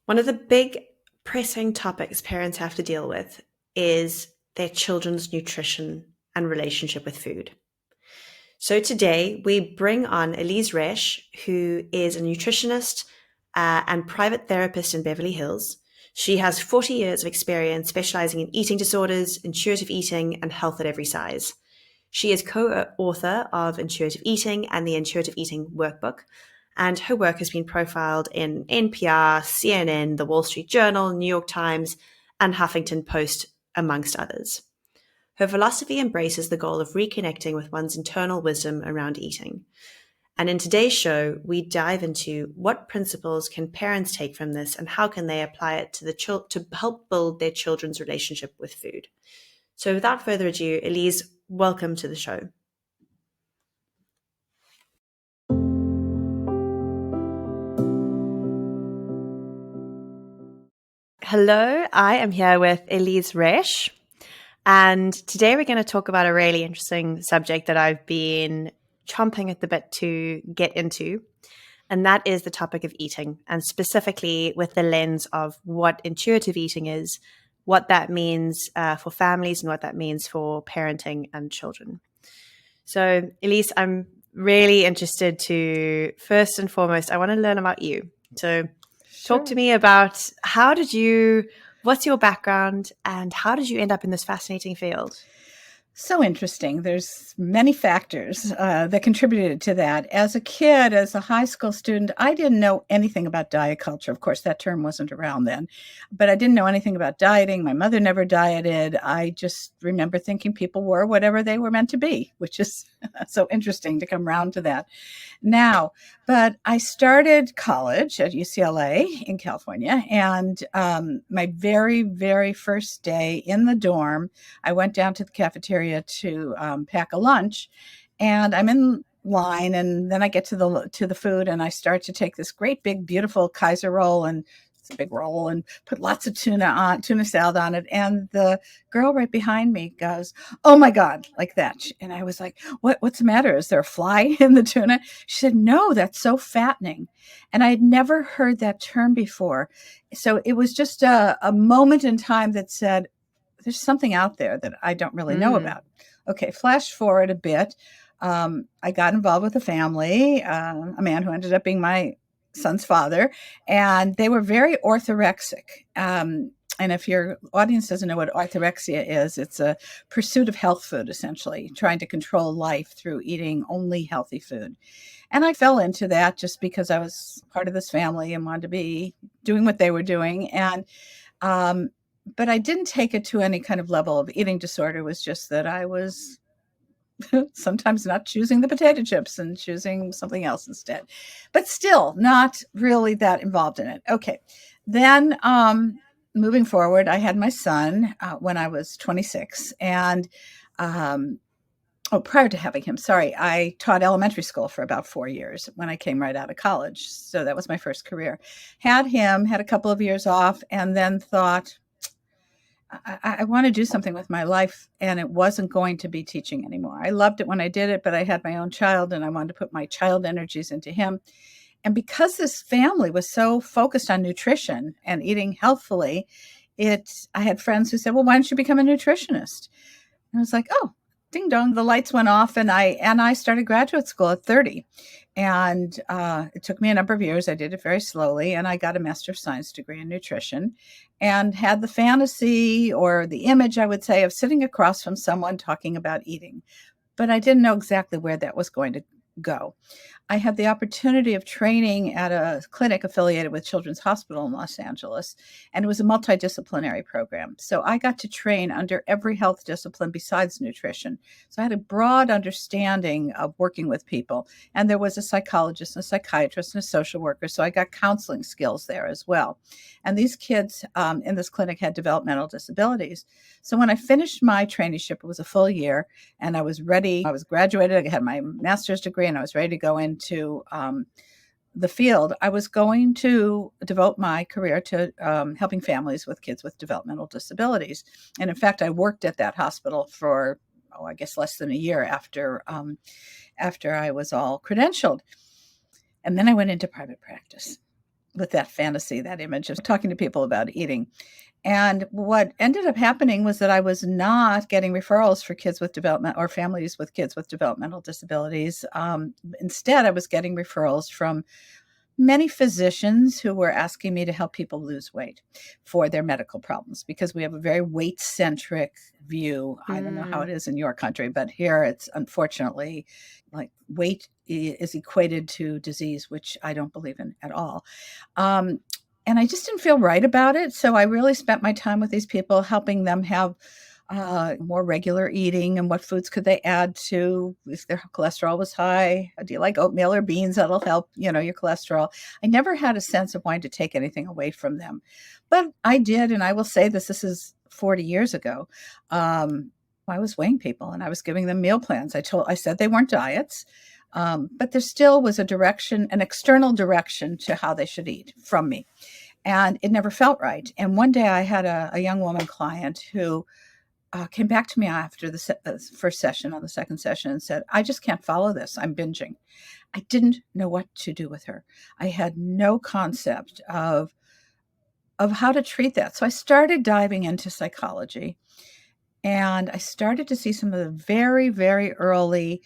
One of the big pressing topics parents have to deal with is their children's nutrition and relationship with food. So today we bring on Elyse Resch, who is a nutritionist and private therapist in Beverly Hills. She has 40 years of experience specializing in eating disorders, intuitive eating, and health at every size. She is co-author of Intuitive Eating and the Intuitive Eating Workbook, and her work has been profiled in NPR, CNN, The Wall Street Journal, New York Times, and Huffington Post, amongst others. Her philosophy embraces the goal of reconnecting with one's internal wisdom around eating. And in today's show, we dive into what principles can parents take from this and how can they apply it to to help build their children's relationship with food. So without further ado, Elyse, welcome to the show. Hello, I am here with Elyse Resch, and today we're going to talk about a really interesting subject that I've been chomping at the bit to get into, and that is the topic of eating, and specifically with the lens of what intuitive eating is, what that means for families, and what that means for parenting and children. So, Elyse, I'm really interested to, first and foremost, I want to learn about you. So talk to me about what's your background and how did you end up in this fascinating field? So interesting. There's many factors that contributed to that. As a kid, as a high school student, I didn't know anything about diet culture. Of course, that term wasn't around then, but I didn't know anything about dieting. My mother never dieted. I just remember thinking people were whatever they were meant to be, which is so interesting to come around to that now. But I started college at UCLA in California, and my very, very first day in the dorm, I went down to the cafeteria to pack a lunch, and I'm in line, and then I get to the food, and I start to take this great big beautiful Kaiser roll, and it's a big roll, and put lots of tuna salad on it, and the girl right behind me goes, "Oh my God," like that. And I was like, what's the matter? Is there a fly in the tuna? She said, "No, that's so fattening." And I had never heard that term before. So it was just a moment in time that said, there's something out there that I don't really know about. Okay, flash forward a bit. I got involved with a family, a man who ended up being my son's father, and they were very orthorexic. And if your audience doesn't know what orthorexia is, it's a pursuit of health food, essentially, trying to control life through eating only healthy food. And I fell into that just because I was part of this family and wanted to be doing what they were doing. And but I didn't take it to any kind of level of eating disorder. It was just that I was sometimes not choosing the potato chips and choosing something else instead, but still not really that involved in it. Okay. Then, moving forward, I had my son when I was 26, and prior to having him, sorry, I taught elementary school for about 4 years when I came right out of college. So that was my first career. Had him, had a couple of years off, and then thought, I want to do something with my life, and it wasn't going to be teaching anymore. I loved it when I did it, but I had my own child, and I wanted to put my child energies into him. And because this family was so focused on nutrition and eating healthfully, I had friends who said, "Well, why don't you become a nutritionist?" And I was like, "Oh, ding dong!" The lights went off, and I started graduate school at 30. And it took me a number of years. I did it very slowly, and I got a Master of Science degree in nutrition, and had the fantasy, or the image, I would say, of sitting across from someone talking about eating. But I didn't know exactly where that was going to go. I had the opportunity of training at a clinic affiliated with Children's Hospital in Los Angeles, and it was a multidisciplinary program. So I got to train under every health discipline besides nutrition. So I had a broad understanding of working with people, and there was a psychologist, and a psychiatrist, and a social worker. So I got counseling skills there as well. And these kids in this clinic had developmental disabilities. So when I finished my traineeship, it was a full year, and I was ready. I was graduated. I had my master's degree, and I was ready to go into the field. I was going to devote my career to helping families with kids with developmental disabilities. And in fact, I worked at that hospital for, I guess less than a year after I was all credentialed. And then I went into private practice. with that fantasy, that image of talking to people about eating. And what ended up happening was that I was not getting referrals for kids with development or families with kids with developmental disabilities. Instead, I was getting referrals from many physicians who were asking me to help people lose weight for their medical problems, because we have a very weight centric view. I don't know how it is in your country, but here it's unfortunately like weight is equated to disease, which I don't believe in at all. And I just didn't feel right about it. So I really spent my time with these people, helping them have more regular eating, and what foods could they add to if their cholesterol was high. Do you like oatmeal or beans? That'll help, your cholesterol. I never had a sense of wanting to take anything away from them, but I did. And I will say this is 40 years ago. I was weighing people and I was giving them meal plans. I said they weren't diets. But there still was a direction, an external direction to how they should eat from me. And it never felt right. And one day I had a young woman client who came back to me after the first session, on the second session, and said, I just can't follow this. I'm binging. I didn't know what to do with her. I had no concept of how to treat that. So I started diving into psychology, and I started to see some of the very, very early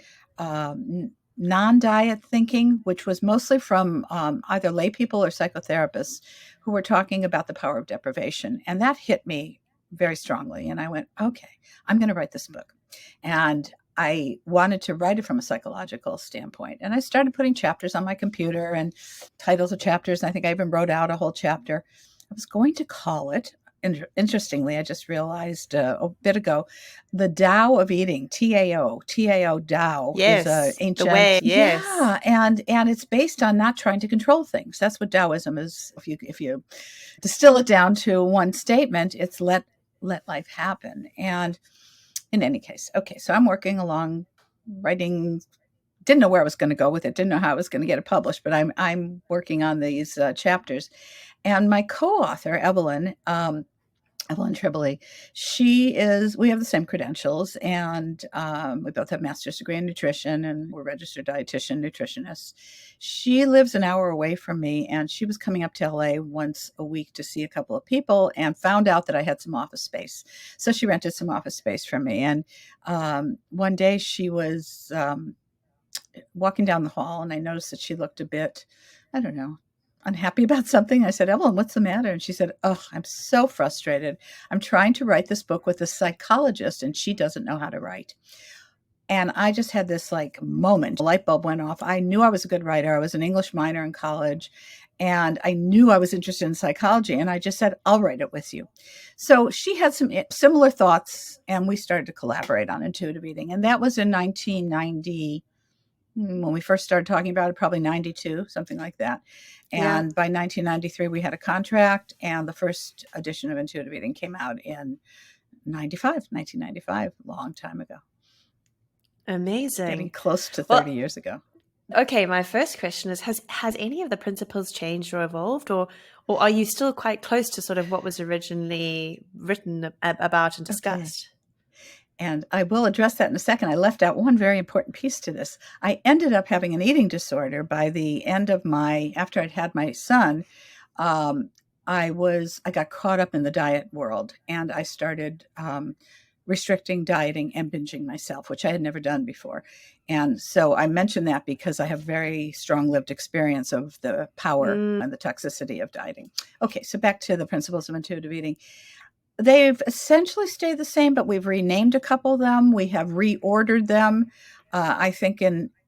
non-diet thinking, which was mostly from either lay people or psychotherapists who were talking about the power of deprivation. And that hit me very strongly. And I went, okay, I'm going to write this book. And I wanted to write it from a psychological standpoint. And I started putting chapters on my computer and titles of chapters. And I think I even wrote out a whole chapter. I was going to call it, interestingly, I just realized a bit ago, the Tao of eating, Tao, Tao Yes, is an ancient, the way, yes. yeah, and it's based on not trying to control things. That's what Taoism is. If you distill it down to one statement, it's let life happen. And in any case, okay, so I'm working along, writing. Didn't know where I was going to go with it. Didn't know how I was going to get it published, but I'm working on these chapters. And my co-author, Evelyn Tribole, we have the same credentials, and we both have master's degree in nutrition, and we're registered dietitian, nutritionists. She lives an hour away from me, and she was coming up to LA once a week to see a couple of people, and found out that I had some office space. So she rented some office space from me. And one day she was walking down the hall, and I noticed that she looked a bit, I don't know, unhappy about something. I said, Evelyn, what's the matter? And she said, oh, I'm so frustrated. I'm trying to write this book with a psychologist, and she doesn't know how to write. And I just had this moment, a light bulb went off. I knew I was a good writer. I was an English minor in college, and I knew I was interested in psychology. And I just said, I'll write it with you. So she had some similar thoughts, and we started to collaborate on intuitive eating. And that was in 1990. When we first started talking about it, probably 92, something like that. And by 1993, we had a contract, and the first edition of Intuitive Eating came out in 1995, a long time ago. Amazing. Getting close to 30 years ago. Okay, my first question is, has any of the principles changed or evolved, or are you still quite close to sort of what was originally written about and discussed? Okay. And I will address that in a second. I left out one very important piece to this. I ended up having an eating disorder by the end of after I'd had my son. I got caught up in the diet world, and I started restricting, dieting, and binging myself, which I had never done before. And so I mention that because I have very strong lived experience of the power and the toxicity of dieting. Okay, so back to the principles of intuitive eating. They've essentially stayed the same, but we've renamed a couple of them. We have reordered them. I think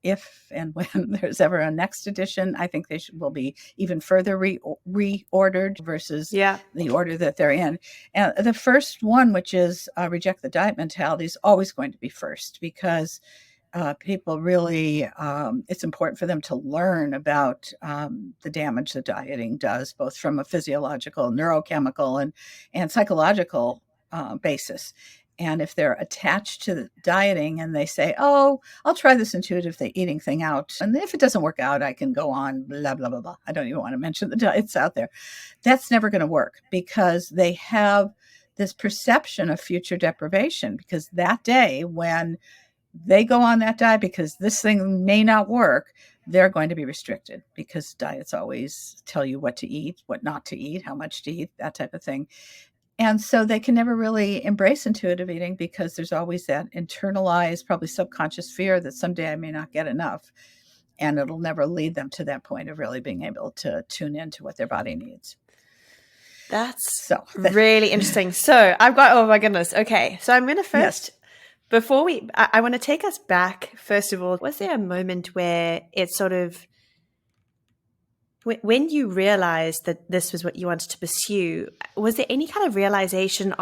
if and when there's ever a next edition, I think they will be even further reordered versus the order that they're in. And the first one, which is Reject the Diet Mentality, is always going to be first, because people really, it's important for them to learn about the damage that dieting does, both from a physiological, neurochemical, and psychological basis. And if they're attached to dieting and they say, oh, I'll try this intuitive eating thing out, and if it doesn't work out, I can go on, blah, blah, blah, blah. I don't even want to mention the diets out there. That's never going to work, because they have this perception of future deprivation, because that day when they go on that diet, because this thing may not work, they're going to be restricted, because diets always tell you what to eat, what not to eat, how much to eat, that type of thing. And so they can never really embrace intuitive eating, because there's always that internalized, probably subconscious fear that someday I may not get enough. And it'll never lead them to that point of really being able to tune into what their body needs. That's So really interesting. So I've got, oh my goodness. Okay. So I'm going to first, yes. before I want to take us back, first of all. Was there a moment where it sort of, when you realized that this was what you wanted to pursue, was there any kind of realization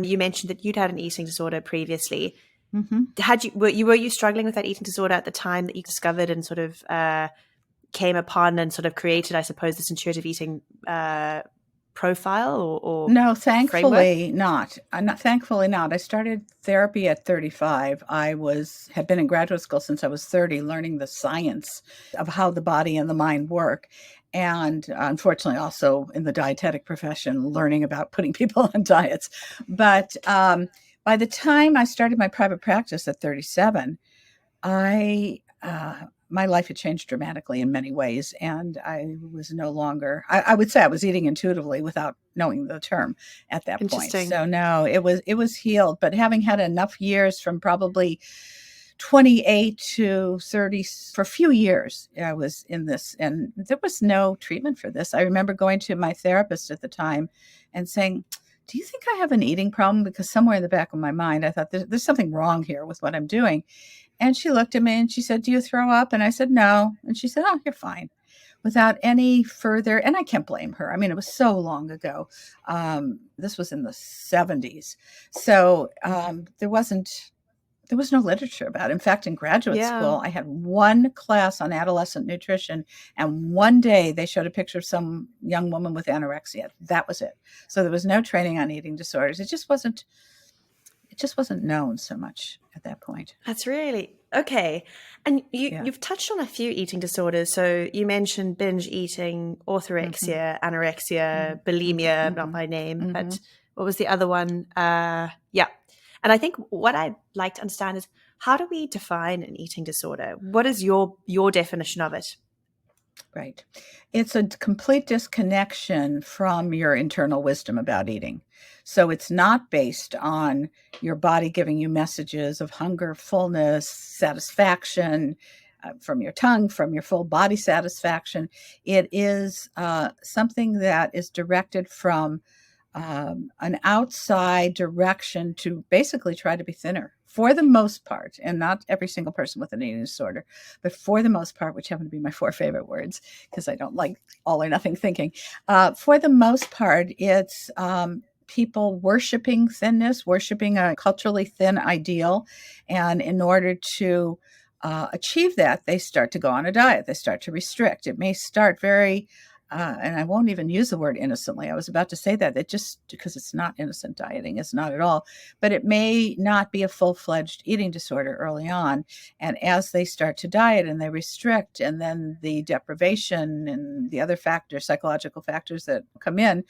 you mentioned that you'd had an eating disorder previously. Mm-hmm. Were you struggling with that eating disorder at the time that you discovered and sort of came upon and sort of created, I suppose, this intuitive eating profile or No, framework? thankfully not. Thankfully not. I started therapy at 35. Had been in graduate school since I was 30, learning the science of how the body and the mind work. And unfortunately, also in the dietetic profession, learning about putting people on diets. But by the time I started my private practice at 37, my life had changed dramatically in many ways, and I was no longer. I would say I was eating intuitively without knowing the term at that point. Interesting. So no, it was healed. But having had enough years, from probably 28 to 30, for a few years, I was in this, and there was no treatment for this. I remember going to my therapist at the time and saying, "Do you think I have an eating problem?" Because somewhere in the back of my mind, I thought there's something wrong here with what I'm doing. And she looked at me and she said, "Do you throw up?" And I said, "No." And she said, "Oh, you're fine." Without any further, and I can't blame her. I mean, it was so long ago. This was in the 70s. So there was no literature about it. In fact, in graduate Yeah. school, I had one class on adolescent nutrition, and one day they showed a picture of some young woman with anorexia. That was it. So there was no training on eating disorders. It just wasn't known so much at that point. That's really okay. And Yeah. you've touched on a few eating disorders. So you mentioned binge eating, Mhm. orthorexia, anorexia, Mhm. Mhm. bulimia, not Mhm. by name, but Mhm. what was the other one? Yeah. And I think what I'd like to understand is, how do we define an eating disorder? What is your definition of it? Right. It's a complete disconnection from your internal wisdom about eating. So it's not based on your body giving you messages of hunger, fullness, satisfaction, from your tongue, from your full body satisfaction. It is something that is directed from an outside direction to basically try to be thinner, for the most part, and not every single person with an eating disorder, but for the most part, which happen to be my four favorite words because I don't like all or nothing thinking. For the most part, it's people worshiping thinness, worshiping a culturally thin ideal. And in order to achieve that, they start to go on a diet, they start to restrict. It may start very and I won't even use the word innocently. I was about to say that just because it's not innocent dieting, it's not at all, but it may not be a full-fledged eating disorder early on. And as they start to diet and they restrict, and then the deprivation and the other factors, psychological factors that come in,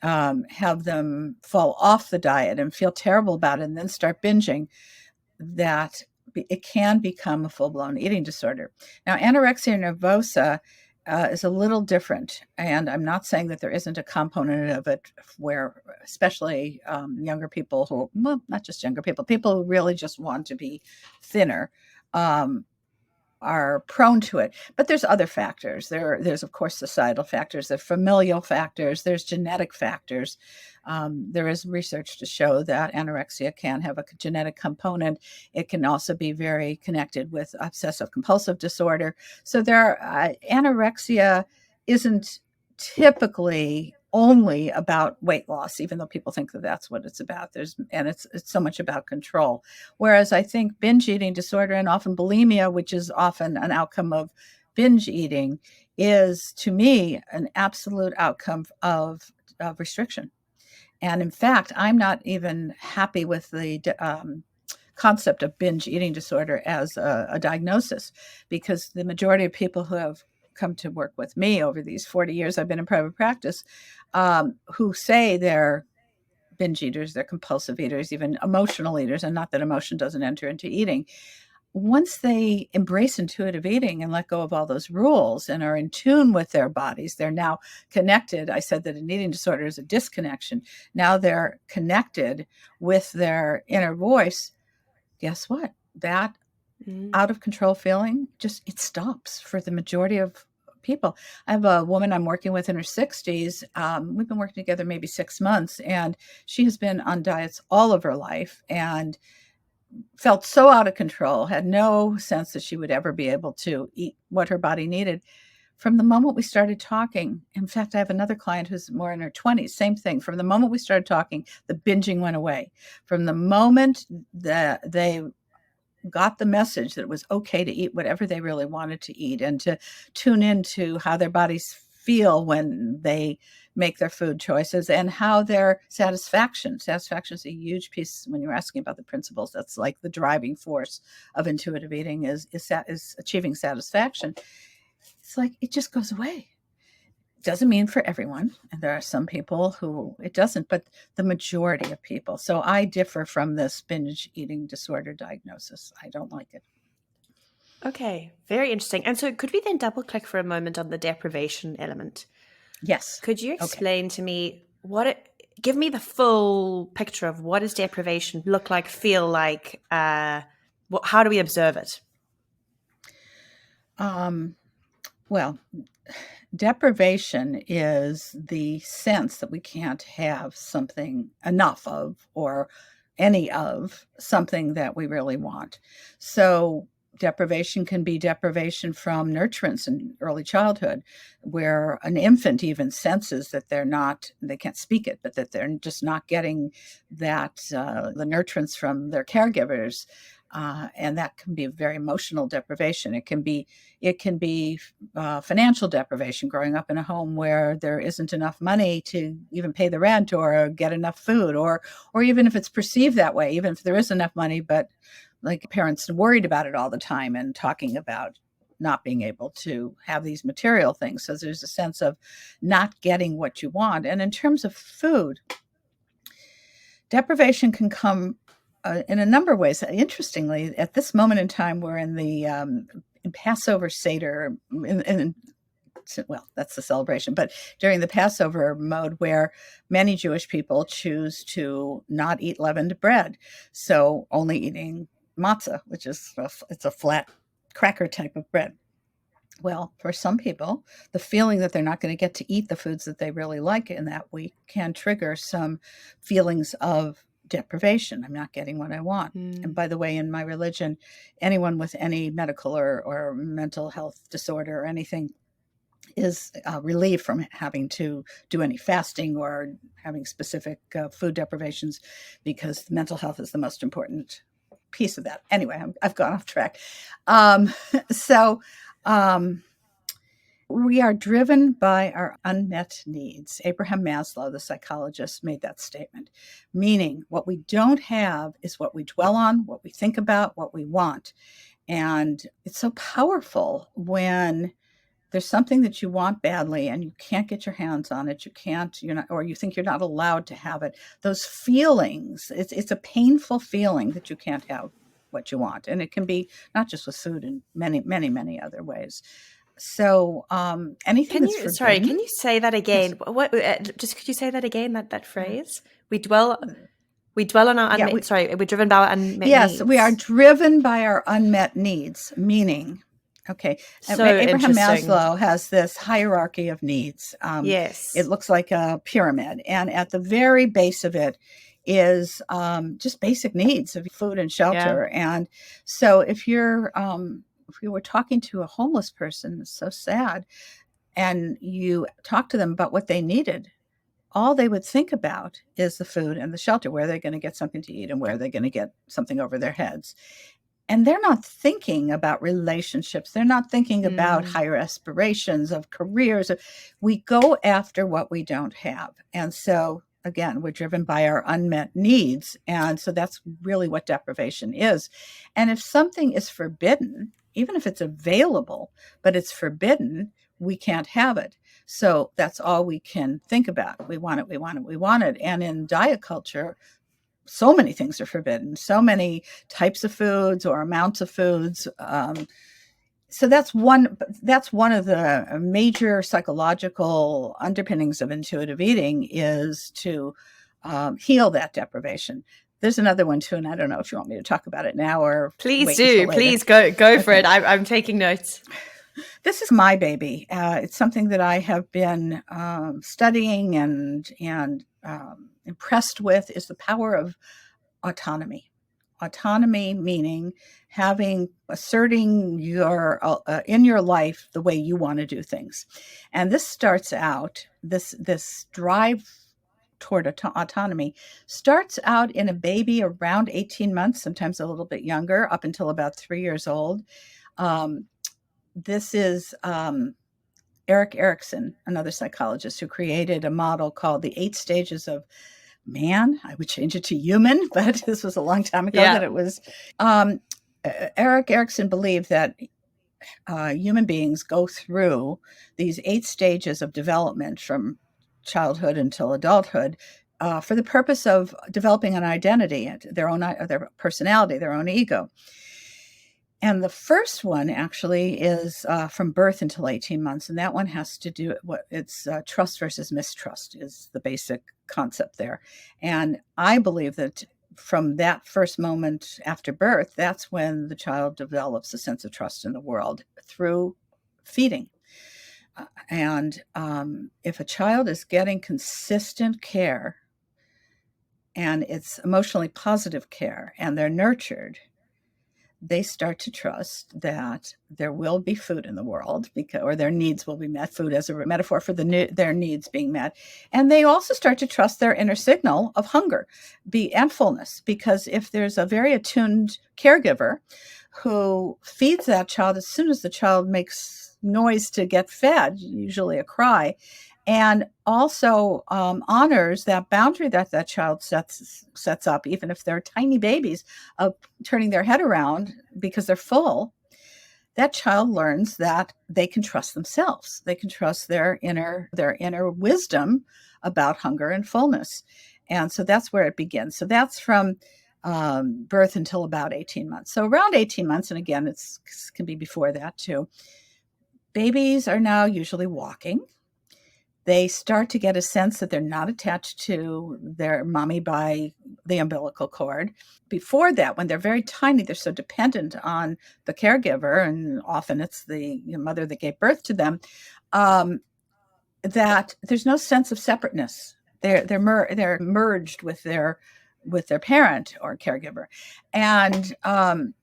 have them fall off the diet and feel terrible about it and then start binging, that it can become a full-blown eating disorder. Now, anorexia nervosa is a little different, and I'm not saying that there isn't a component of it where, especially younger people who, well, not just younger people who really just want to be thinner, um, are prone to it. But there's other factors. There's of course societal factors, there's familial factors, there's genetic factors. There is research to show that anorexia can have a genetic component. It can also be very connected with obsessive compulsive disorder. So anorexia isn't typically only about weight loss, even though people think that that's what it's about. It's so much about control. Whereas I think binge eating disorder, and often bulimia, which is often an outcome of binge eating, is to me an absolute outcome of restriction. And in fact, I'm not even happy with the concept of binge eating disorder as a diagnosis, because the majority of people who have come to work with me over these 40 years I've been in private practice, who say they're binge eaters, they're compulsive eaters, even emotional eaters, and not that emotion doesn't enter into eating, once they embrace intuitive eating and let go of all those rules and are in tune with their bodies, they're now connected. I said that an eating disorder is a disconnection. Now they're connected with their inner voice. Guess what? That Mm. out of control feeling, just it stops for the majority of people. I have a woman I'm working with in her 60s. We've been working together maybe 6 months, and she has been on diets all of her life and felt so out of control, had no sense that she would ever be able to eat what her body needed. From the moment we started talking, in fact, I have another client who's more in her 20s, same thing. From the moment we started talking, the binging went away. From the moment that they got the message that it was okay to eat whatever they really wanted to eat and to tune into how their bodies feel when they make their food choices and how their satisfaction is a huge piece. When you're asking about the principles, that's like the driving force of intuitive eating is achieving satisfaction. It's like it just goes away. Doesn't mean for everyone, and there are some people who it doesn't, but the majority of people. So I differ from this binge eating disorder diagnosis. I don't like it. Okay, very interesting. And so could we then double click for a moment on the deprivation element? Yes. Could you Okay. explain to me give me the full picture of what does deprivation look like, feel like, how do we observe it? Um, well, deprivation is the sense that we can't have something enough of or any of something that we really want. So deprivation can be deprivation from nurturance in early childhood, where an infant even senses that they can't speak it, but that they're just not getting the nurturance from their caregivers. And that can be very emotional deprivation. It can be financial deprivation, growing up in a home where there isn't enough money to even pay the rent or get enough food, or even if it's perceived that way, even if there is enough money, but like parents worried about it all the time and talking about not being able to have these material things. So there's a sense of not getting what you want. And in terms of food, deprivation can come in a number of ways. Interestingly, at this moment in time, we're in the in Passover Seder, well, that's the celebration, but during the Passover mode where many Jewish people choose to not eat leavened bread, so only eating matzah, which is it's a flat cracker type of bread. Well, for some people, the feeling that they're not going to get to eat the foods that they really like in that week can trigger some feelings of deprivation. I'm not getting what I want. And Mm. by the way, in my religion, anyone with any medical or mental health disorder or anything is relieved from having to do any fasting or having specific food deprivations, because mental health is the most important piece of that. Anyway, I've gone off track. Um, so, um, we are driven by our unmet needs. Abraham Maslow, the psychologist, made that statement, meaning what we don't have is what we dwell on, what we think about, what we want. And it's so powerful when there's something that you want badly and you can't get your hands on it. You're not, or you think you're not allowed to have it. Those feelings, it's a painful feeling that you can't have what you want. And it can be not just with food, in many, many, many other ways. So anything that's Can forbidden, you say that yes. again? Just could you say that again, that phrase? We dwell, we dwell on our Yeah, unmet, sorry, we're driven by our unmet yes, we are needs. driven by our unmet needs, meaning, okay, So Abraham interesting. Maslow has this hierarchy of needs. It Yes. looks like a pyramid, and at the very base of it is just basic needs of food and Yeah. shelter. And so if you were talking to a homeless person, it's so sad, and you talk to them about what they needed, all they would think about is the food and the shelter. Where are they going to get something to eat and where are they going to get something over their heads? And they're not thinking about relationships. They're not thinking about Mm. higher aspirations of careers. We go after what we don't have. And so, again, we're driven by our unmet needs. And so that's really what deprivation is. And if something is forbidden, even if it's available, but it's forbidden, we can't have it. So that's all we can think about. We want it, we want it, we want it. And in diet culture, so many things are forbidden, so many types of foods or amounts of foods. So that's one of the major psychological underpinnings of intuitive eating, is to heal that deprivation. There's another one too, and I don't know if you want me to talk about it now or Please wait until do. later. Please go for it. I'm taking notes. This is my baby. It's something that I have been studying and impressed with, is the power of autonomy. Autonomy meaning asserting your in your life the way you want to do things. And this starts out, this drive toward autonomy starts out in a baby around 18 months, sometimes a little bit younger, up until about 3 years old. This is Erik Erikson, another psychologist, who created a model called the 8 stages of man. I would change it to human, but this was a long time ago that it was. Erik Erikson believed that human beings go through these 8 stages of development from childhood until adulthood for the purpose of developing an identity, their personality, their own ego. And the first one actually is from birth until 18 months. And that one has to do it's trust versus mistrust is the basic concept there. And I believe that from that first moment after birth, that's when the child develops a sense of trust in the world through feeding. And if a child is getting consistent care, and it's emotionally positive care, and they're nurtured, they start to trust that there will be food in the world, or their needs will be met. Food as a metaphor for their needs being met. And they also start to trust their inner signal of hunger and fullness, because if there's a very attuned caregiver who feeds that child as soon as the child makes noise to get fed, usually a cry, and also honors that boundary that that child sets up, even if they're tiny babies, of turning their head around because they're full, that child learns that they can trust themselves. They can trust their inner wisdom about hunger and fullness. And so that's where it begins. So that's from birth until about 18 months. So around 18 months, and again, it can be before that too, babies are now usually walking. They start to get a sense that they're not attached to their mommy by the umbilical cord. Before that, when they're very tiny, they're so dependent on the caregiver, and often it's the mother that gave birth to them, that there's no sense of separateness. They're merged with their parent or caregiver, and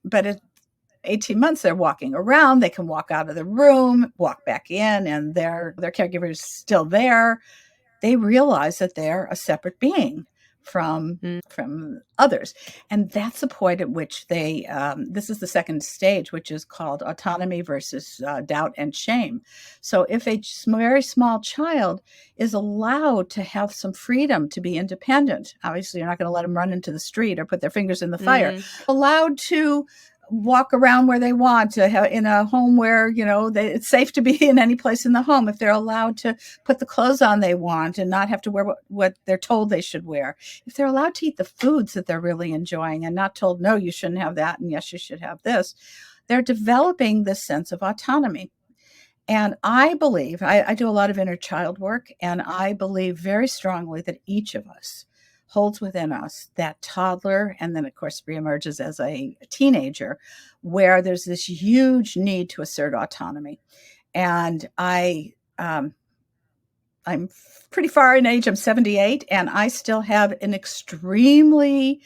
but at 18 months, they're walking around. They can walk out of the room, walk back in, and their caregiver is still there. They realize that they're a separate being from others. And that's the point at which they, this is the second stage, which is called autonomy versus doubt and shame. So if a very small child is allowed to have some freedom to be independent, obviously you're not going to let them run into the street or put their fingers in the fire, allowed to walk around where they want, to have in a home where it's safe to be in any place in the home, if they're allowed to put the clothes on they want and not have to wear what they're told they should wear, if they're allowed to eat the foods that they're really enjoying and not told, no, you shouldn't have that, and yes, you should have this, they're developing this sense of autonomy. And I believe, I do a lot of inner child work, and I believe very strongly that each of us holds within us that toddler, and then of course reemerges as a teenager, where there's this huge need to assert autonomy. And I'm pretty far in age. I'm 78, and I still have an extremely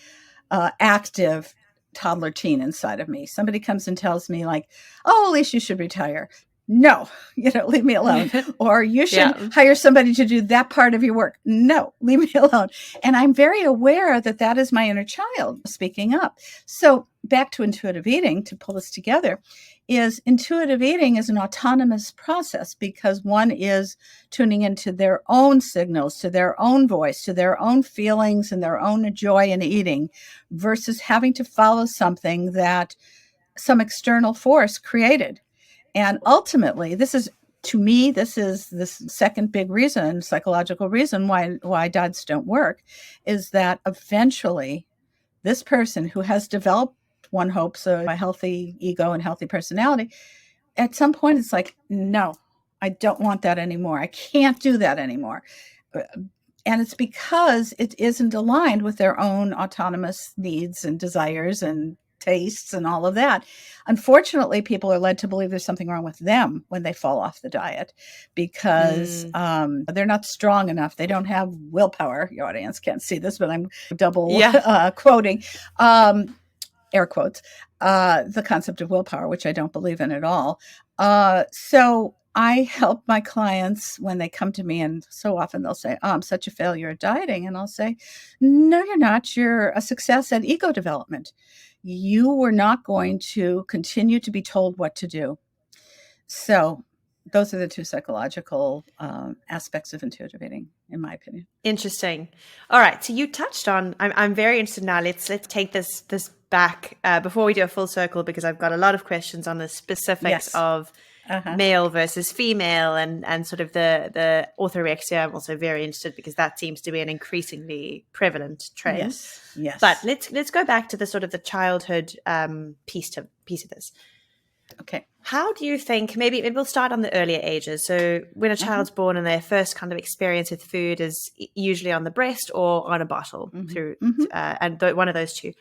active toddler teen inside of me. Somebody comes and tells me like, oh, Elyse, you should retire. No, leave me alone. Or you should hire somebody to do that part of your work. No, leave me alone. And I'm very aware that that is my inner child speaking up. So back to intuitive eating, to pull this together, is intuitive eating is an autonomous process, because one is tuning into their own signals, to their own voice, to their own feelings and their own joy in eating, versus having to follow something that some external force created. And ultimately, this is this second big reason, psychological reason why dads don't work, is that eventually this person who has developed, one hopes, a healthy ego and healthy personality, at some point it's like, no, I don't want that anymore. I can't do that anymore. And it's because it isn't aligned with their own autonomous needs and desires and tastes and all of that. Unfortunately, people are led to believe there's something wrong with them when they fall off the diet because they're not strong enough. They don't have willpower. Your audience can't see this, but I'm double quoting, air quotes, the concept of willpower, which I don't believe in at all. So I help my clients when they come to me, and so often they'll say, oh, I'm such a failure at dieting. And I'll say, no, you're not. You're a success at ego development. You were not going to continue to be told what to do. So those are the two psychological aspects of intuitive eating, in my opinion. Interesting. All right. So you touched on, I'm very interested now. Let's take this back before we do a full circle, because I've got a lot of questions on the specifics of male versus female and sort of the orthorexia. I'm also very interested because that seems to be an increasingly prevalent trend. Yes. But let's go back to the sort of the childhood piece of this. Okay. How do you think, maybe we'll start on the earlier ages. So when a child's born and their first kind of experience with food is usually on the breast or on a bottle through, and one of those two.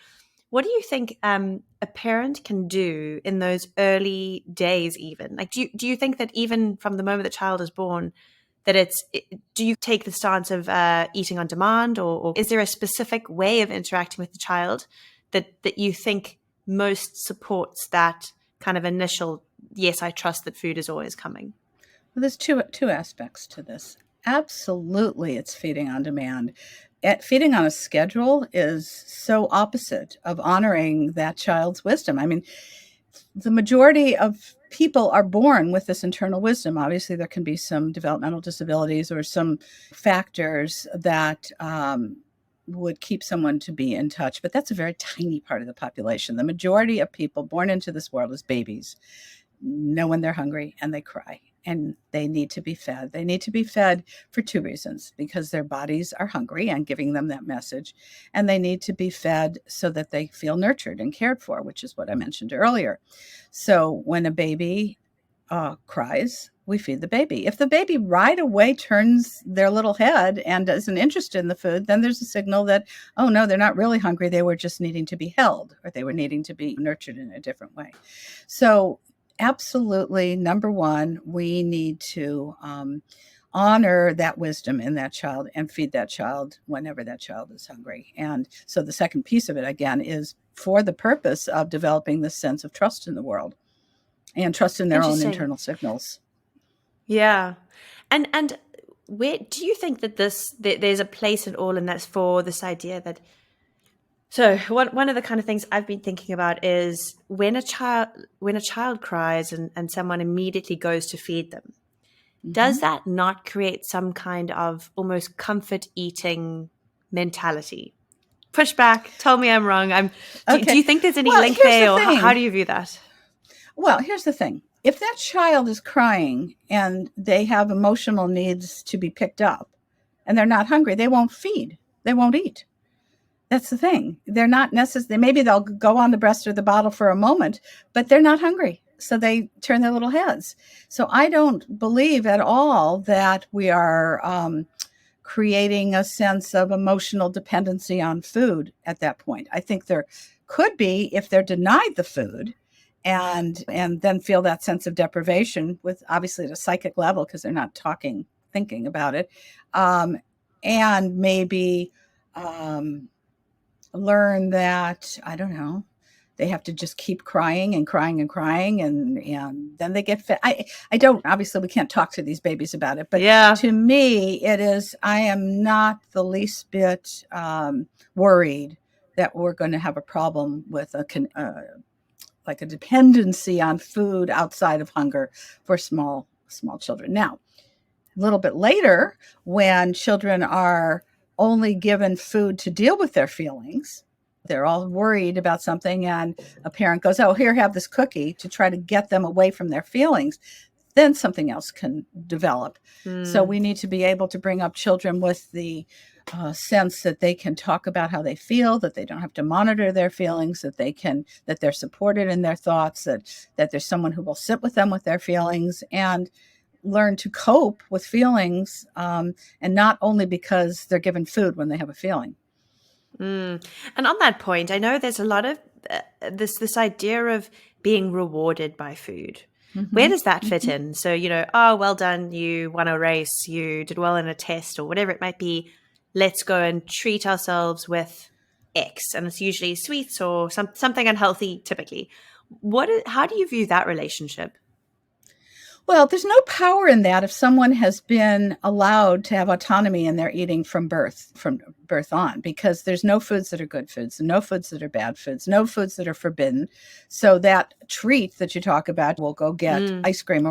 What do you think a parent can do in those early days even? Like, do you think that even from the moment the child is born, that do you take the stance of eating on demand, or is there a specific way of interacting with the child that you think most supports that kind of initial, yes, I trust that food is always coming? Well, there's two aspects to this. Absolutely, it's feeding on demand. Feeding on a schedule is so opposite of honoring that child's wisdom. I mean, the majority of people are born with this internal wisdom. Obviously, there can be some developmental disabilities or some factors that would keep someone to be in touch, but that's a very tiny part of the population. The majority of people born into this world as babies know when they're hungry and they cry. And they need to be fed. They need to be fed for two reasons: because their bodies are hungry and giving them that message. And they need to be fed so that they feel nurtured and cared for, which is what I mentioned earlier. So when a baby cries, we feed the baby. If the baby right away turns their little head and isn't interested in the food, then there's a signal that, oh no, they're not really hungry. They were just needing to be held, or they were needing to be nurtured in a different way. So absolutely, number one, we need to honor that wisdom in that child and feed that child whenever that child is hungry. And so the second piece of it, again, is for the purpose of developing this sense of trust in the world and trust in their own internal signals. Yeah. And where do you think that there's a place in all in that for this idea that, so one of the kind of things I've been thinking about is when a child cries and someone immediately goes to feed them, does that not create some kind of almost comfort eating mentality? Push back, tell me I'm wrong. Do you think there's any link there, or how do you view that? Well, here's the thing. If that child is crying and they have emotional needs to be picked up and they're not hungry, they won't feed. They won't eat. That's the thing. They're not necessarily, maybe they'll go on the breast or the bottle for a moment, but they're not hungry. So they turn their little heads. So I don't believe at all that we are creating a sense of emotional dependency on food at that point. I think there could be if they're denied the food and then feel that sense of deprivation with obviously at a psychic level because they're not thinking about it, and maybe learn that, I don't know, they have to just keep crying and crying and crying and then they get fed. I don't, obviously we can't talk to these babies about it, but to me it is, I am not the least bit worried that we're going to have a problem with like a dependency on food outside of hunger for small children. Now, a little bit later, when children are only given food to deal with their feelings, they're all worried about something, and a parent goes, oh, here, have this cookie, to try to get them away from their feelings, then something else can develop. So we need to be able to bring up children with the sense that they can talk about how they feel, that they don't have to monitor their feelings, that they're supported in their thoughts, that there's someone who will sit with them with their feelings and learn to cope with feelings, and not only because they're given food when they have a feeling. Mm. And on that point, I know there's a lot of this idea of being rewarded by food. Where Mm-hmm. does that fit Mm-hmm. in? So, oh, well done, you won a race, you did well in a test, or whatever it might be. Let's go and treat ourselves with X, and it's usually sweets or something unhealthy. Typically, how do you view that relationship? Well, there's no power in that if someone has been allowed to have autonomy in their eating from birth on, because there's no foods that are good foods, and no foods that are bad foods, no foods that are forbidden. So that treat that you talk about, we'll go get Mm. ice cream,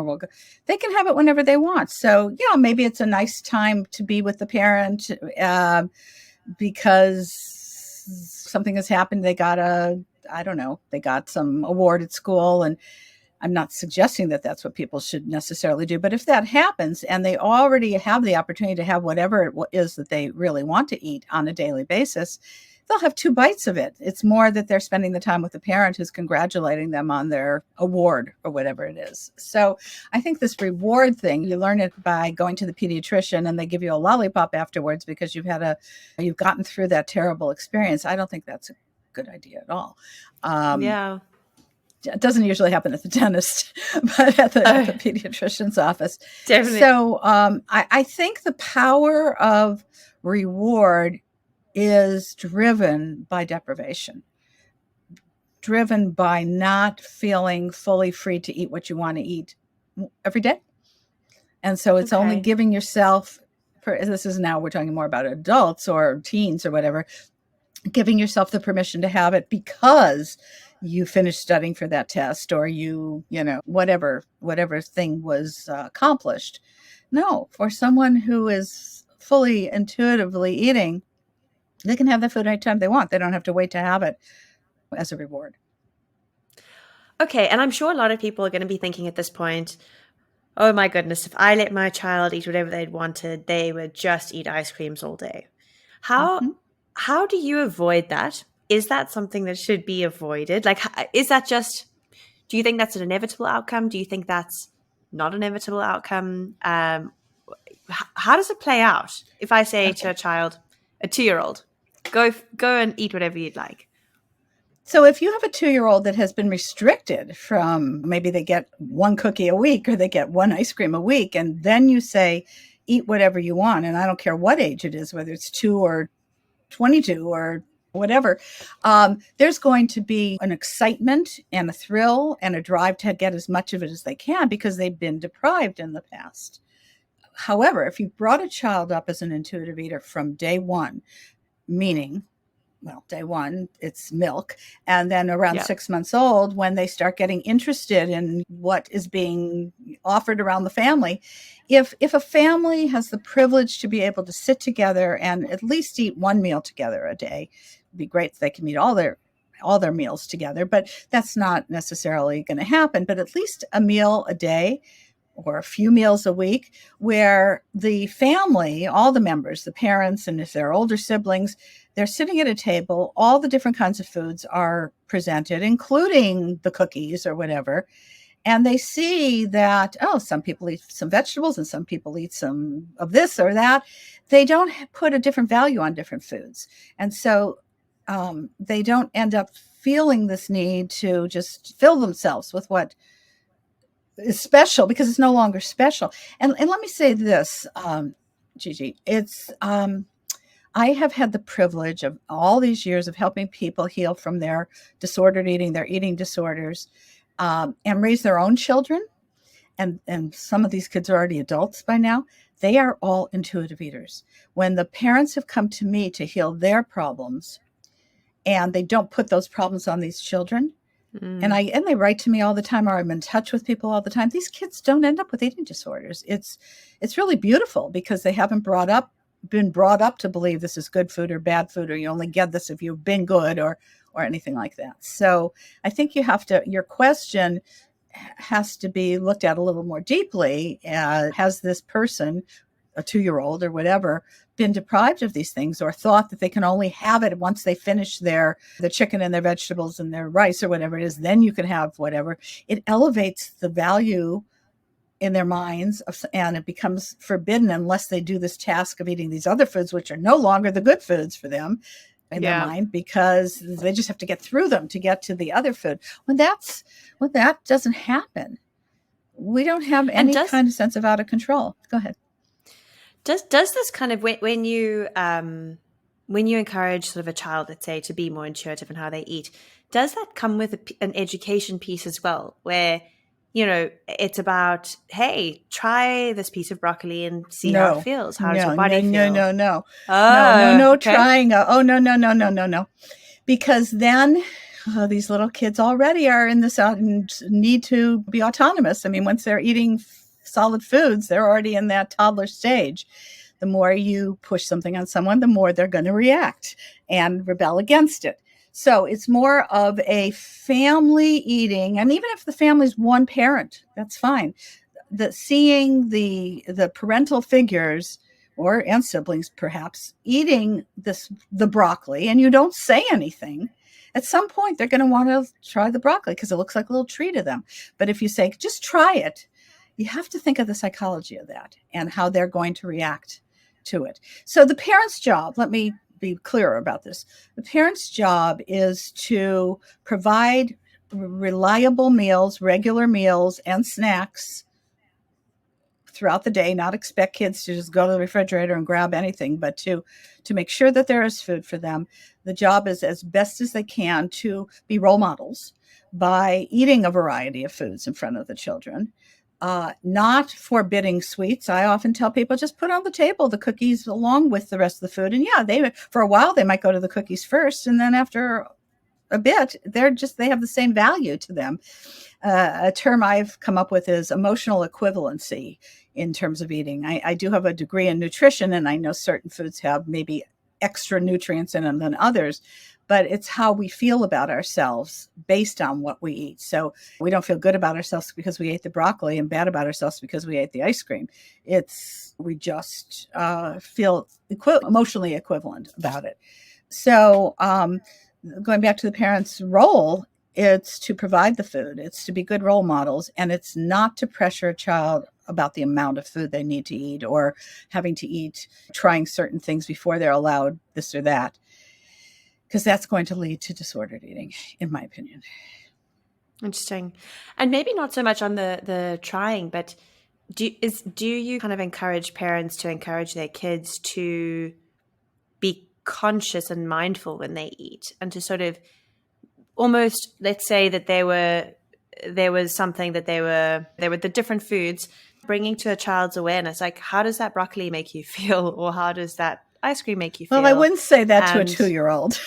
they can have it whenever they want. So, maybe it's a nice time to be with the parent, because something has happened. I don't know, they got some award at school, and I'm not suggesting that that's what people should necessarily do, but if that happens and they already have the opportunity to have whatever it is that they really want to eat on a daily basis, they'll have 2 bites of it. It's more that they're spending the time with the parent who's congratulating them on their award or whatever it is. So I think this reward thing, you learn it by going to the pediatrician and they give you a lollipop afterwards because you've gotten through that terrible experience. I don't think that's a good idea at all. Yeah. It doesn't usually happen at the dentist, but at the Oh, pediatrician's office. definitely. So I think the power of reward is driven by deprivation, driven by not feeling fully free to eat what you want to eat every day. And so it's only Okay. giving yourself, this is now we're talking more about adults or teens or whatever, giving yourself the permission to have it because you finished studying for that test, or whatever thing was accomplished. No, for someone who is fully intuitively eating, they can have the food anytime they want. They don't have to wait to have it as a reward. Okay, and I'm sure a lot of people are going to be thinking at this point, oh my goodness, if I let my child eat whatever they'd wanted, they would just eat ice creams all day. How Mm-hmm. how do you avoid that? Is that something that should be avoided? Like, is that just, do you think that's an inevitable outcome? Do you think that's not an inevitable outcome? How does it play out? If I say to Okay. a child, a 2-year-old, go and eat whatever you'd like. So if you have a 2-year-old that has been restricted from, maybe they get one cookie a week or they get one ice cream a week, and then you say, eat whatever you want, and I don't care what age it is, whether it's 2 or 22 or whatever, there's going to be an excitement and a thrill and a drive to get as much of it as they can because they've been deprived in the past. However, if you brought a child up as an intuitive eater from day one, meaning, well, day one, it's milk. And then around Yeah. 6 months old, when they start getting interested in what is being offered around the family, if a family has the privilege to be able to sit together and at least eat one meal together a day, it'd be great if they can eat all their meals together, but that's not necessarily going to happen. But at least a meal a day or a few meals a week where the family, all the members, the parents, and if they're older siblings, they're sitting at a table, all the different kinds of foods are presented, including the cookies or whatever. And they see that, oh, some people eat some vegetables and some people eat some of this or that. They don't put a different value on different foods. And so they don't end up feeling this need to just fill themselves with what is special because it's no longer special. And let me say this, Gigi, I have had the privilege of all these years of helping people heal from their disordered eating, their eating disorders, and raise their own children. And some of these kids are already adults by now. They are all intuitive eaters. When the parents have come to me to heal their problems and they don't put those problems on these children, and Mm. they write to me all the time, or I'm in touch with people all the time. These kids don't end up with eating disorders. It's really beautiful because they haven't been brought up to believe this is good food or bad food, or you only get this if you've been good, or anything like that. So I think your question has to be looked at a little more deeply. Has this person, a 2-year-old or whatever, been deprived of these things or thought that they can only have it once they finish the chicken and their vegetables and their rice or whatever it is, then you can have whatever. It elevates the value in their minds, and it becomes forbidden unless they do this task of eating these other foods, which are no longer the good foods for them in their mind, because they just have to get through them to get to the other food. When that doesn't happen, we don't have any kind of sense of out of control. Go ahead. Does this kind of, when you encourage sort of a child, let's say, to be more intuitive in how they eat, does that come with an education piece as well, where, you know, it's about, hey, try this piece of broccoli and see how it feels. How does your body feel? No. Oh, okay. Trying. No. Because then these little kids already are in this need to be autonomous. I mean, once they're eating solid foods, they're already in that toddler stage. The more you push something on someone, the more they're going to react and rebel against it. So it's more of a family eating. And even if the family's one parent, that's fine. Seeing the parental figures and siblings perhaps eating the broccoli, and you don't say anything, at some point they're going to want to try the broccoli because it looks like a little treat to them. But if you say, just try it, you have to think of the psychology of that and how they're going to react to it. So the parent's job, let me be clearer about this. The parent's job is to provide reliable meals, regular meals, and snacks throughout the day, not expect kids to just go to the refrigerator and grab anything, but to make sure that there is food for them. The job is, as best as they can, to be role models by eating a variety of foods in front of the children. Not forbidding sweets. I often tell people, just put on the table the cookies along with the rest of the food. And for a while, they might go to the cookies first. And then after a bit, they have the same value to them. A term I've come up with is emotional equivalency in terms of eating. I do have a degree in nutrition, and I know certain foods have maybe extra nutrients in them than others, but it's how we feel about ourselves based on what we eat. So we don't feel good about ourselves because we ate the broccoli and bad about ourselves because we ate the ice cream. We just feel emotionally equivalent about it. So going back to the parents' role, it's to provide the food. It's to be good role models, and it's not to pressure a child about the amount of food they need to eat or having to eat, trying certain things before they're allowed this or that, because that's going to lead to disordered eating, in my opinion. Interesting. And maybe not so much on the trying, but do you kind of encourage parents to encourage their kids to be conscious and mindful when they eat, and to sort of almost, let's say that there was something that there were the different foods, bringing to a child's awareness, like, how does that broccoli make you feel, or how does that ice cream make you feel? Well, I wouldn't say that to a 2-year-old.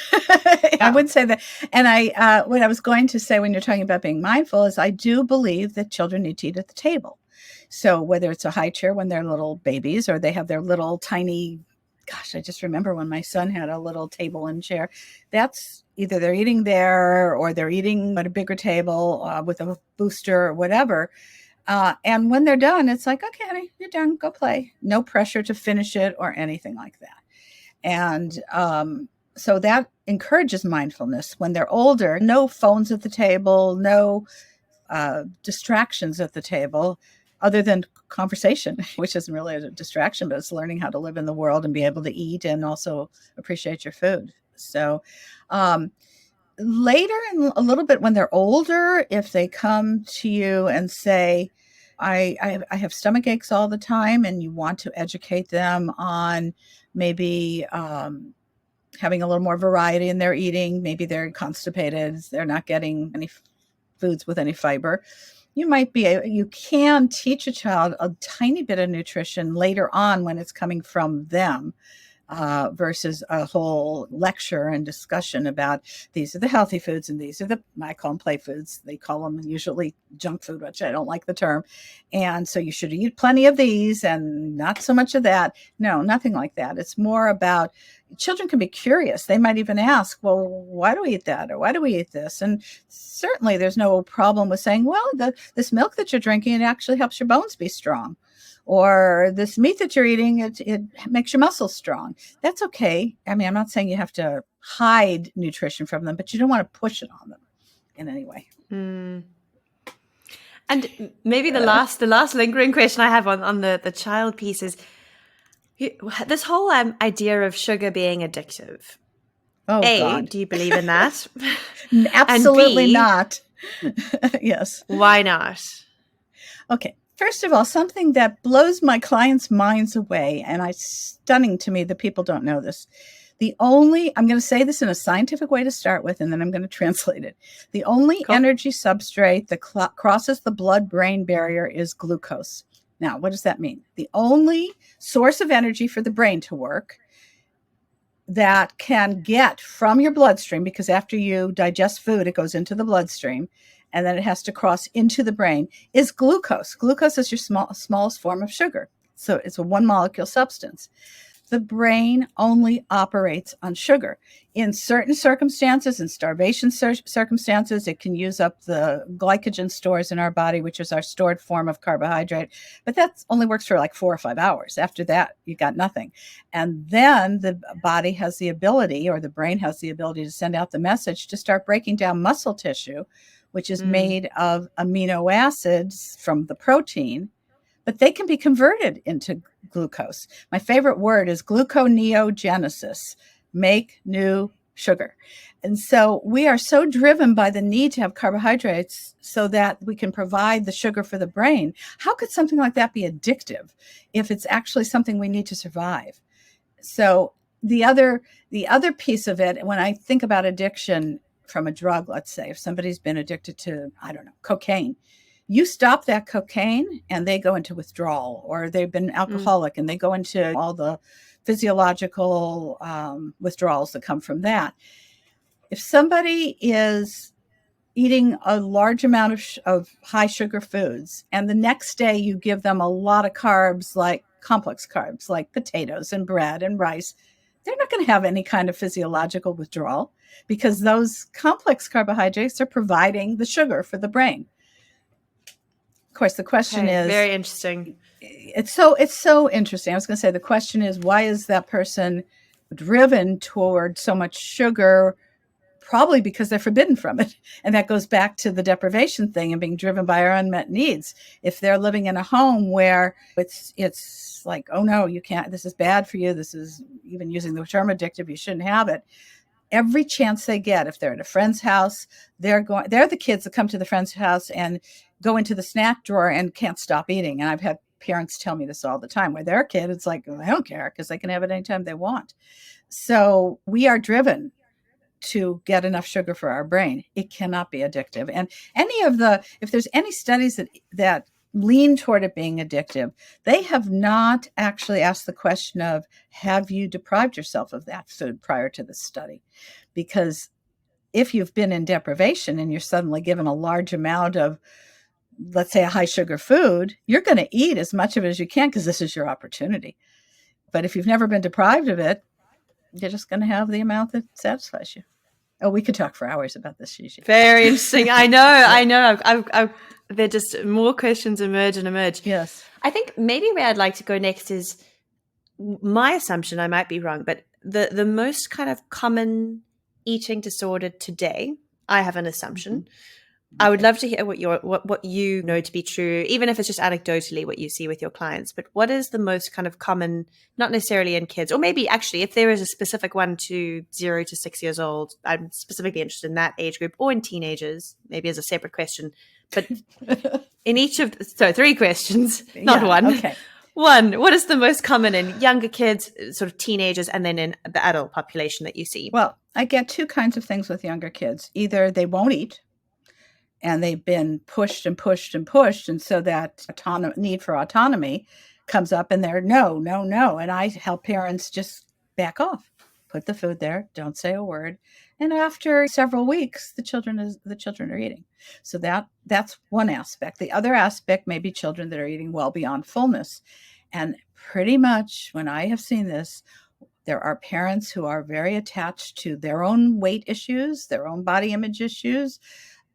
I wouldn't say that. And what I was going to say when you're talking about being mindful is I do believe that children need to eat at the table. So whether it's a high chair when they're little babies, or they have their little tiny, I just remember when my son had a little table and chair, that's either they're eating there or they're eating at a bigger table with a booster or whatever. And when they're done, it's like, okay, honey, you're done, go play. No pressure to finish it or anything like that. And so that encourages mindfulness. When they're older, no phones at the table, no distractions at the table, other than conversation, which isn't really a distraction, but it's learning how to live in the world and be able to eat and also appreciate your food. So later, and a little bit when they're older, if they come to you and say, I have stomach aches all the time, and you want to educate them on maybe having a little more variety in their eating, maybe they're constipated, they're not getting any foods with any fiber, you can teach a child a tiny bit of nutrition later on when it's coming from them. Versus a whole lecture and discussion about these are the healthy foods and these are I call them play foods. They call them usually junk food, which I don't like the term. And so you should eat plenty of these and not so much of that. No, nothing like that. It's more about children can be curious. They might even ask, well, why do we eat that? Or why do we eat this? And certainly there's no problem with saying, well, this milk that you're drinking, it actually helps your bones be strong. or this meat that you're eating, it makes your muscles strong. That's okay. I mean, I'm not saying you have to hide nutrition from them, but you don't want to push it on them in any way. And maybe the last lingering question I have on the child piece is this whole idea of sugar being addictive. Oh, A, God. do you believe in that? Absolutely And B, not. Yes. why not? Okay. First of all, something that blows my clients' minds away, and it's stunning to me that people don't know this. I'm going to say this in a scientific way to start with, and then I'm going to translate it. The only Cool. energy substrate that crosses the blood-brain barrier is glucose. Now, what does that mean? The only source of energy for the brain to work that can get from your bloodstream, because after you digest food, it goes into the bloodstream, and then it has to cross into the brain, is glucose. Glucose is your smallest form of sugar. So it's a one molecule substance. The brain only operates on sugar. In certain circumstances, in starvation circumstances, it can use up the glycogen stores in our body, which is our stored form of carbohydrate. But that only works for like 4 or 5 hours. After that, you got nothing. And then the body has the ability, or the brain has the ability, to send out the message to start breaking down muscle tissue, which is made of amino acids from the protein, but they can be converted into glucose. My favorite word is gluconeogenesis, make new sugar. And so we are so driven by the need to have carbohydrates so that we can provide the sugar for the brain. How could something like that be addictive if it's actually something we need to survive? So the other piece of it, when I think about addiction from a drug, let's say, if somebody's been addicted to, I don't know, cocaine, you stop that cocaine and they go into withdrawal, or they've been alcoholic and they go into all the physiological withdrawals that come from that. If somebody is eating a large amount of high sugar foods, and the next day you give them a lot of carbs, like complex carbs, like potatoes and bread and rice, they're not going to have any kind of physiological withdrawal, because those complex carbohydrates are providing the sugar for the brain. Of course, the question is, very interesting. It's so interesting. I was going to say, the question is, why is that person driven toward so much sugar? Probably because they're forbidden from it. And that goes back to the deprivation thing and being driven by our unmet needs. If they're living in a home where it's like, oh no, you can't, this is bad for you, this is, even using the term addictive, you shouldn't have it. Every chance they get, if they're at a friend's house, they're the kids that come to the friend's house and go into the snack drawer and can't stop eating. And I've had parents tell me this all the time, where their kid, it's like, I don't care, because they can have it anytime they want. So we are driven to get enough sugar for our brain. It cannot be addictive. And if there's any studies that lean toward it being addictive, they have not actually asked the question of, have you deprived yourself of that food prior to this study? Because if you've been in deprivation and you're suddenly given a large amount of, let's say, a high sugar food, you're going to eat as much of it as you can, because this is your opportunity. But if you've never been deprived of it, you're just going to have the amount that satisfies you. Oh, we could talk for hours about this, Gigi. Very interesting. I know. I know. There just more questions emerge and emerge. Yes. I think maybe where I'd like to go next is, my assumption, I might be wrong, but the most kind of common eating disorder today, I have an assumption. Mm-hmm. I would love to hear what you know to be true, even if it's just anecdotally what you see with your clients. But what is the most kind of common, not necessarily in kids, or maybe actually if there is a specific one to 0 to 6 years old, I'm specifically interested in that age group, or in teenagers, maybe as a separate question. But in each of, so 3 questions, not one. Okay. One, what is the most common in younger kids, sort of teenagers, and then in the adult population that you see? Well, I get 2 kinds of things with younger kids. Either they won't eat, and they've been pushed and pushed and pushed, and so that need for autonomy comes up, and they're no. And I help parents just back off, put the food there, don't say a word, and after several weeks, the children are eating. So that's one aspect. The other aspect may be children that are eating well beyond fullness, and pretty much when I have seen this, there are parents who are very attached to their own weight issues, their own body image issues,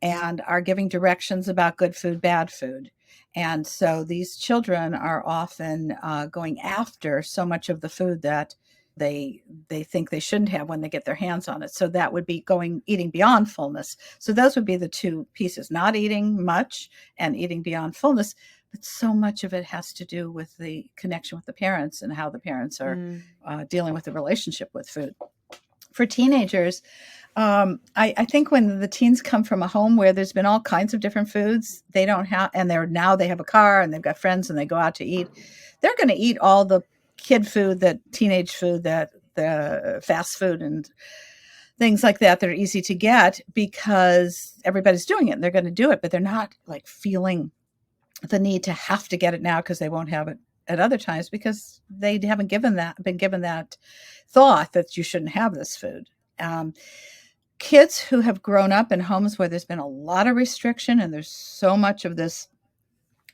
and are giving directions about good food, bad food. And so these children are often going after so much of the food that they think they shouldn't have when they get their hands on it. So that would be eating beyond fullness. So those would be the two pieces: not eating much and eating beyond fullness. But so much of it has to do with the connection with the parents and how the parents are dealing with the relationship with food. For teenagers, I think when the teens come from a home where there's been all kinds of different foods, they don't have, and they have a car and they've got friends and they go out to eat, they're going to eat all the teenage food, that the fast food and things like that are easy to get because everybody's doing it and they're going to do it, but they're not like feeling the need to have to get it now because they won't have it at other times because they haven't been given that thought that you shouldn't have this food. Kids who have grown up in homes where there's been a lot of restriction and there's so much of this,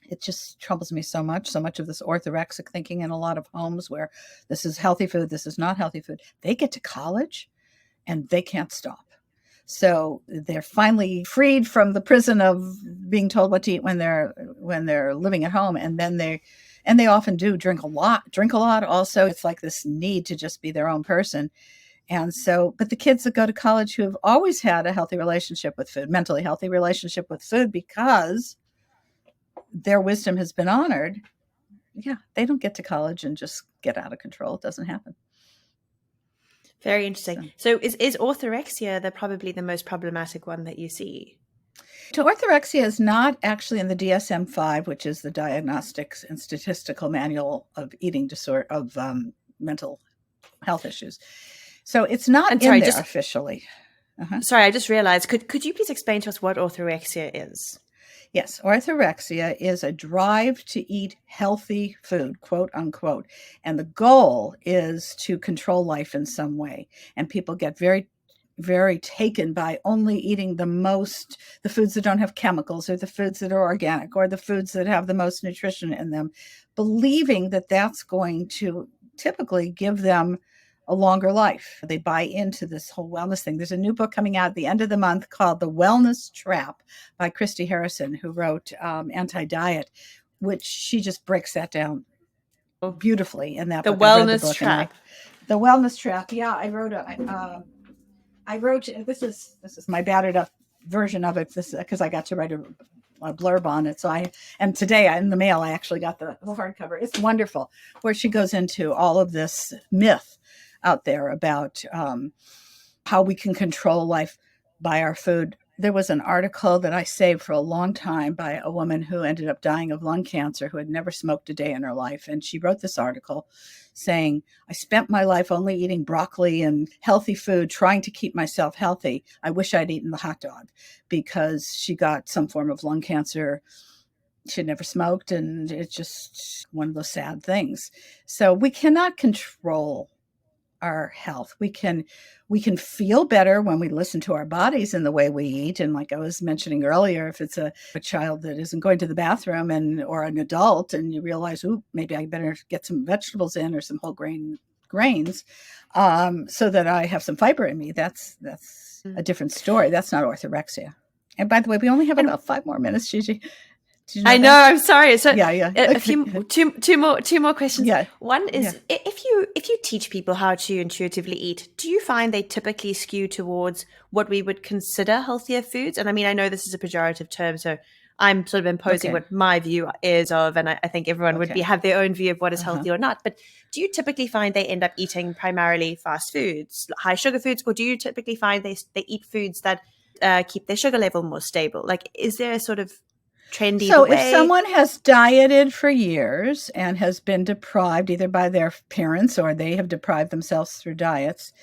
it just troubles me so much of this orthorexic thinking in a lot of homes where this is healthy food, this is not healthy food. They get to college and they can't stop. So they're finally freed from the prison of being told what to eat when they're living at home. And then they often do drink a lot also. It's like this need to just be their own person. And so, but the kids that go to college who have always had a healthy relationship with food, mentally healthy relationship with food, because their wisdom has been honored, they don't get to college and just get out of control. It doesn't happen. Very interesting. So is orthorexia probably the most problematic one that you see? So orthorexia is not actually in the DSM-5, which is the Diagnostics and Statistical Manual of Eating Disorder of Mental Health Issues. So it's not in there officially. Sorry, I just realized. Could you please explain to us what orthorexia is? Yes, orthorexia is a drive to eat healthy food, quote unquote. And the goal is to control life in some way. And people get very, very taken by only eating the foods that don't have chemicals, or the foods that are organic, or the foods that have the most nutrition in them, believing that that's going to typically give them a longer life. They buy into this whole wellness thing. There's a new book coming out at the end of the month called The Wellness Trap by Christy Harrison, who wrote Anti-Diet, which she just breaks that down beautifully in that book. The Wellness Trap. The Wellness Trap. Yeah, I wrote this is my battered up version of it because I got to write a blurb on it. And today in the mail, I actually got the hardcover. It's wonderful, where she goes into all of this myth out there about how we can control life by our food. There was an article that I saved for a long time by a woman who ended up dying of lung cancer, who had never smoked a day in her life. And she wrote this article saying, I spent my life only eating broccoli and healthy food, trying to keep myself healthy. I wish I'd eaten the hot dog, because she got some form of lung cancer. She'd never smoked, and it's just one of those sad things. So we cannot control our health. We can feel better when we listen to our bodies in the way we eat. And like I was mentioning earlier, if it's a child that isn't going to the bathroom or an adult, and you realize, maybe I better get some vegetables in or some whole grains so that I have some fiber in me. That's a different story. That's not orthorexia. And by the way, we only have about 5 more minutes, Gigi. I know. I'm sorry. So yeah. Two more questions. Yeah. One is, if you teach people how to intuitively eat, do you find they typically skew towards what we would consider healthier foods? And I mean, I know this is a pejorative term, so I'm sort of imposing what my view is of, and I think everyone would have their own view of what is healthy or not. But do you typically find they end up eating primarily fast foods, high sugar foods, or do you typically find they eat foods that keep their sugar level more stable? Like, is there a sort of trendy So if someone has dieted for years and has been deprived either by their parents or they have deprived themselves through diets,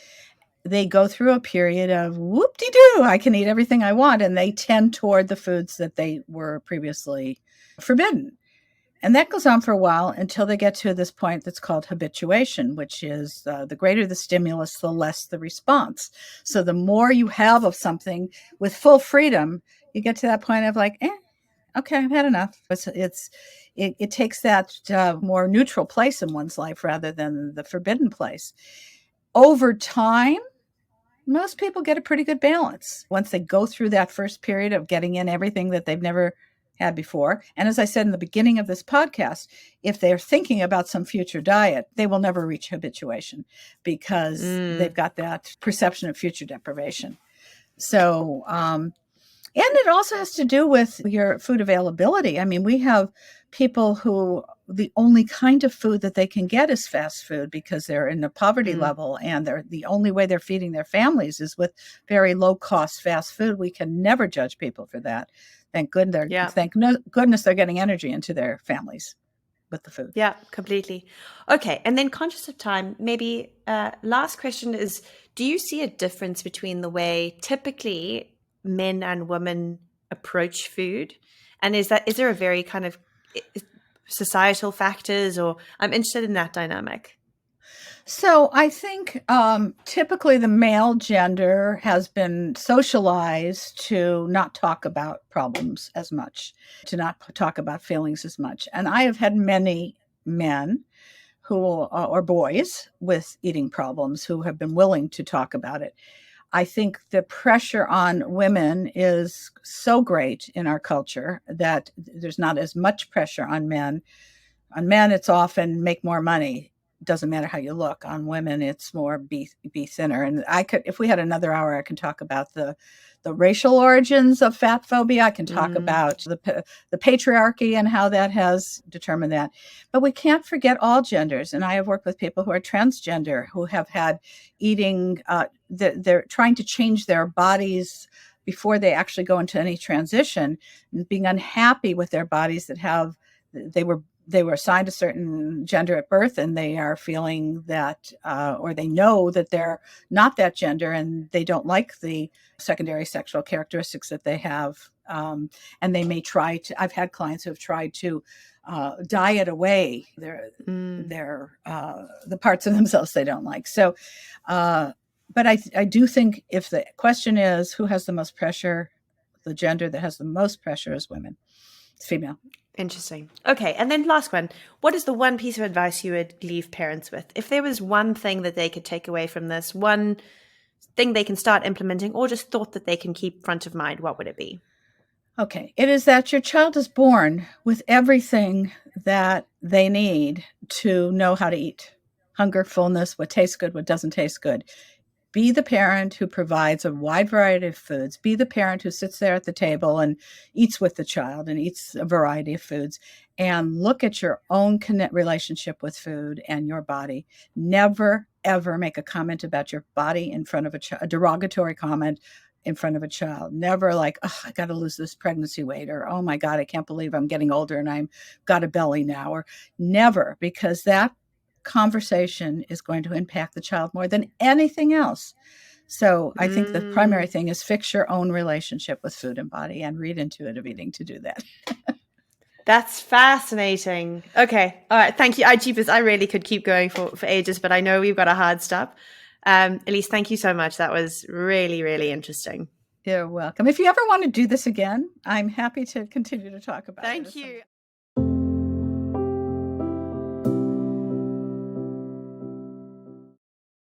they go through a period of whoop-de-doo, I can eat everything I want, and they tend toward the foods that they were previously forbidden. And that goes on for a while until they get to this point that's called habituation, which is the greater the stimulus, the less the response. So the more you have of something with full freedom, you get to that point of like, okay, I've had enough. It takes that more neutral place in one's life rather than the forbidden place. Over time, most people get a pretty good balance once they go through that first period of getting in everything that they've never had before. And as I said in the beginning of this podcast, if they're thinking about some future diet, they will never reach habituation because they've got that perception of future deprivation. So, and it also has to do with your food availability. I mean, we have people who the only kind of food that they can get is fast food because they're in a poverty level, and the only way they're feeding their families is with very low cost fast food. We can never judge people for that. Thank goodness they're getting energy into their families with the food. Yeah, completely. Okay, and then conscious of time, maybe last question is, do you see a difference between the way typically men and women approach food? And is there a very kind of societal factors, or I'm interested in that dynamic? So I think typically the male gender has been socialized to not talk about problems as much, to not talk about feelings as much. And I have had many men who or boys with eating problems who have been willing to talk about it. I think the pressure on women is so great in our culture that there's not as much pressure on men. On men, it's often make more money. Doesn't matter how you look. On women, it's more be thinner. And I could, if we had another hour, I can talk about the racial origins of fat phobia. I can talk about the patriarchy and how that has determined that. But we can't forget all genders. And I have worked with people who are transgender, who have had eating, they're trying to change their bodies before they actually go into any transition, being unhappy with their bodies that have, they were assigned a certain gender at birth, and they are feeling that, or they know that they're not that gender, and they don't like the secondary sexual characteristics that they have. And they may try to, I've had clients who have tried to diet away the parts of themselves they don't like. So, but I do think if the question is who has the most pressure, the gender that has the most pressure is women. It's female. Interesting. Okay, and then last one. What is the one piece of advice you would leave parents with? If there was one thing that they could take away from this, one thing they can start implementing, or just thought that they can keep front of mind, what would it be? Okay, it is that your child is born with everything that they need to know how to eat. Hunger, fullness, what tastes good, what doesn't taste good. Be the parent who provides a wide variety of foods. Be the parent who sits there at the table and eats with the child and eats a variety of foods. And look at your own relationship with food and your body. Never, ever make a comment about your body in front of a derogatory comment in front of a child. Never like, oh, I got to lose this pregnancy weight, or, oh my God, I can't believe I'm getting older and I've got a belly now, or never, because that conversation is going to impact the child more than anything else. So I think the primary thing is fix your own relationship with food and body, and read Intuitive Eating to do that. That's fascinating. Okay. All right. Thank you. Jeepers, I really could keep going for ages, but I know we've got a hard stop. Elyse, thank you so much. That was really, really interesting. You're welcome. If you ever want to do this again, I'm happy to continue to talk about it. Thank you.